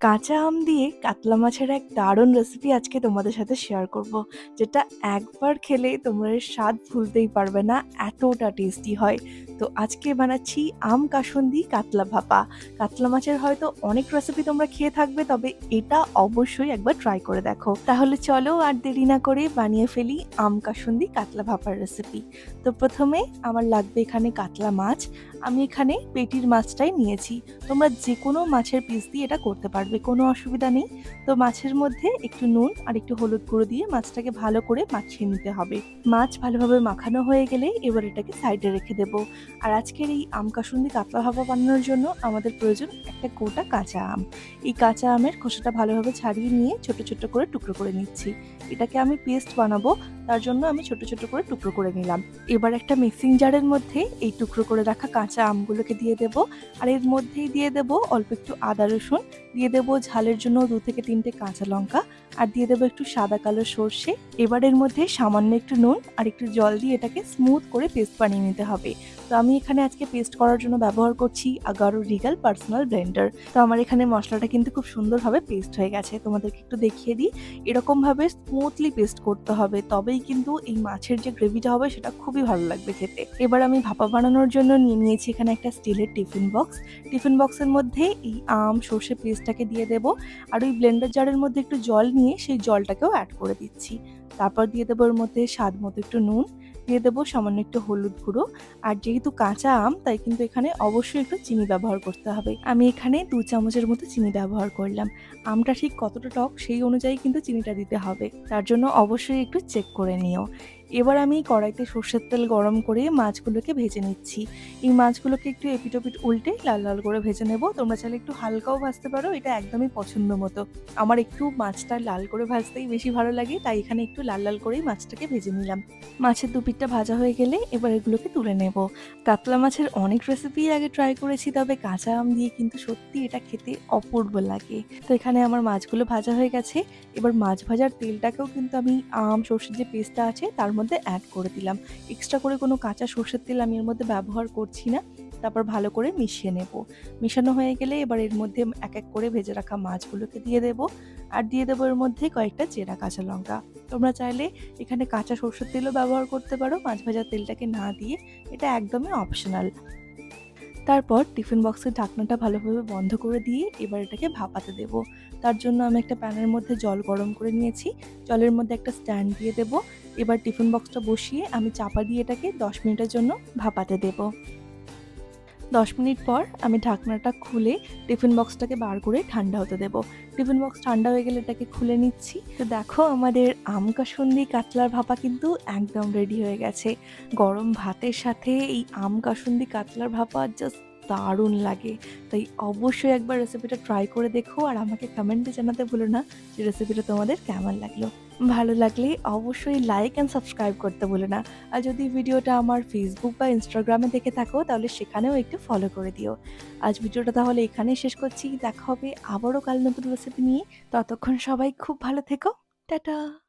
কাঁচা আম দিয়ে কাতলা মাছের এক দারুণ রেসিপি আজকে তোমাদের সাথে শেয়ার করব, যেটা একবার খেলে তোমরা এর স্বাদ ভুলতেই পারবে না, এতটা টেস্টি হয়। তো আজকে বানাচ্ছি আম কাসুন্দি কাতলা ভাপা। কাতলা মাছের হয়তো অনেক রেসিপি তোমরা খেয়ে থাকবে, তবে এটা অবশ্যই একবার ট্রাই করে দেখো। তাহলে চলো আর দেরি না করে বানিয়ে ফেলি আম কাসুন্দি কাতলা ভাপার রেসিপি। তো প্রথমে আমার লাগবে এখানে কাতলা মাছ। আমি এখানে পেটির মাছটাই নিয়েছি। তোমরা যে কোনো মাছের পিস দিয়ে এটা করতে পারবে, কোনো অসুবিধা নেই। তো মাছের মধ্যে একটু নুন আর একটু হলুদ গুঁড়ো দিয়ে মাছটাকে ভালো করে মাখিয়ে নিতে হবে। মাছ ভালোভাবে মাখানো হয়ে গেলে এবার এটাকে সাইডে রেখে দেব। আর আজকের এই আম কাসুন্দি কাতলা ভাপা বানানোর জন্য আমাদের প্রয়োজন একটা গোটা কাঁচা আম। এই কাঁচা আমের খোসাটা ভালোভাবে ছাড়িয়ে নিয়ে ছোট ছোট করে টুকরো করে নিচ্ছি। এটাকে আমি পেস্ট বানাবো, তার জন্য আমি ছোট ছোট করে টুকরো করে নিলাম। এবার একটা মিক্সিং জারের মধ্যে এই টুকরো করে রাখা কাঁচা আমগুলোকে দিয়ে দেব। আর এর মধ্যেই দিয়ে দেব অল্প একটু আদা রসুন, দিয়ে দেব ঝালের জন্য 2 থেকে 3টে কাঁচা লঙ্কা, আর দিয়ে দেব একটু সাদা কালো সর্ষে। এবার এর মধ্যে সামান্য একটু নুন আর একটু জল দিয়ে এটাকে স্মুথ করে পেস্ট বানিয়ে নিতে হবে। তো আমি এখানে আজকে পেস্ট করার জন্য ব্যবহার করছি আগারো রিগাল পার্সোনাল ব্লেন্ডার। তো আমার এখানে মশলাটা কিন্তু খুব সুন্দরভাবে পেস্ট হয়ে গেছে। তোমাদেরকে একটু দেখিয়ে দিই, এরকমভাবে স্মুথলি পেস্ট করতে হবে, তবেই কিন্তু এই মাছের যে গ্রেভিটা হবে সেটা খুবই ভালো লাগবে খেতে। এবার আমি ভাপা বানানোর জন্য নিয়ে নিয়েছি এখানে একটা স্টিলের টিফিন বক্স। টিফিন বক্সের মধ্যে এই আম সর্ষে পেস্টটাকে দিয়ে দেব, আর ওই ব্লেন্ডার জারের মধ্যে একটু জল নিয়ে সেই জলটাকেও অ্যাড করে দিচ্ছি। তারপর দিয়ে দেবো এর মধ্যে স্বাদ মতো একটু নুন, দিয়ে দেবো সামান্য একটু হলুদ গুঁড়ো। আর যেহেতু কাঁচা আম, তাই কিন্তু এখানে অবশ্যই একটু চিনি ব্যবহার করতে হবে। আমি এখানে 2 চামচের মতো চিনি ব্যবহার করলাম। আমটা ঠিক কতটা টক সেই অনুযায়ী কিন্তু চিনিটা দিতে হবে, তার জন্য অবশ্যই একটু চেক করে নিও। এবার আমি কড়াইতে সর্ষের তেল গরম করে মাছগুলোকে ভেজে নিচ্ছি। এই মাছগুলোকে একটু এপিট ওপিট উল্টে লাল লাল করে ভেজে নেব। তোমরা চাইলে একটু হালকাও ভাজতে পারো, এটা একদমই পছন্দ মতো। আমার একটু মাছটা লাল করে ভাজতেই বেশি ভালো লাগে, তাই এখানে একটু লাল লাল করেই মাছটাকে ভেজে নিলাম। মাছের দুপিটটা ভাজা হয়ে গেলে এবার এগুলোকে তুলে নেব। কাতলা মাছের অনেক রেসিপি আগে ট্রাই করেছি, তবে কাঁচা আম দিয়ে কিন্তু সত্যি এটা খেতে অপূর্ব লাগে। তো এখানে আমার মাছগুলো ভাজা হয়ে গেছে। এবার মাছ ভাজার তেলটাকেও কিন্তু আমি আম সর্ষের যে পেস্টটা আছে তার মধ্যে অ্যাড করে দিলাম। এক্সট্রা করে কোনো কাঁচা সর্ষের তেল আমি এর মধ্যে ব্যবহার করছি না। তারপর ভালো করে মিশিয়ে নেব। মেশানো হয়ে গেলে এবার এর মধ্যে এক এক করে ভেজে রাখা মাছগুলোকে দিয়ে দেব। আর দিয়ে দেবো এর মধ্যে কয়েকটা চেরা কাঁচা লঙ্কা। তোমরা চাইলে এখানে কাঁচা সর্ষের তেলও ব্যবহার করতে পারো মাছ ভাজার তেলটাকে না দিয়ে, এটা একদমই অপশনাল। তারপর টিফিন বক্সের ঢাকনাটা ভালোভাবে বন্ধ করে দিয়ে এবার এটাকে ভাপাতে দেব। তার জন্য আমি একটা প্যানের মধ্যে জল গরম করে নিয়েছি। জলের মধ্যে একটা স্ট্যান্ড দিয়ে দেব। এবার টিফিন বক্সটা বসিয়ে আমি চাপা দিয়ে এটাকে 10 মিনিটের জন্য ভাপাতে দেব। 10 মিনিট পর আমি ঢাকনাটা খুলে টিফিন বক্সটাকে বার করে ঠান্ডা হতে দেব। টিফিন বক্স ঠান্ডা হয়ে গেলে এটাকে খুলে নিচ্ছি। তো দেখো আমাদের আম কাসুন্দি কাতলার ভাপা কিন্তু একদম রেডি হয়ে গেছে। গরম ভাতের সাথে এই আম কাসুন্দি কাতলার ভাপা জাস্ট দারুণ লাগে। তাই অবশ্যই একবার রেসিপিটা ট্রাই করে দেখো, আর আমাকে কমেন্টে জানাতে ভুলো না যে রেসিপিটা তোমাদের কেমন লাগলো। ভালো লাগলে অবশ্যই লাইক অ্যান্ড সাবস্ক্রাইব করতে ভুলো না। আর যদি ভিডিওটা আমার ফেসবুক বা ইনস্টাগ্রামে দেখে থাকো তাহলে সেখানেও একটু ফলো করে দিও। আজ ভিডিওটা তাহলে এখানেই শেষ করছি। দেখা হবে আবারও কাল নতুন রেসিপি নিয়ে। ততক্ষণ সবাই খুব ভালো থেকো। টাটা।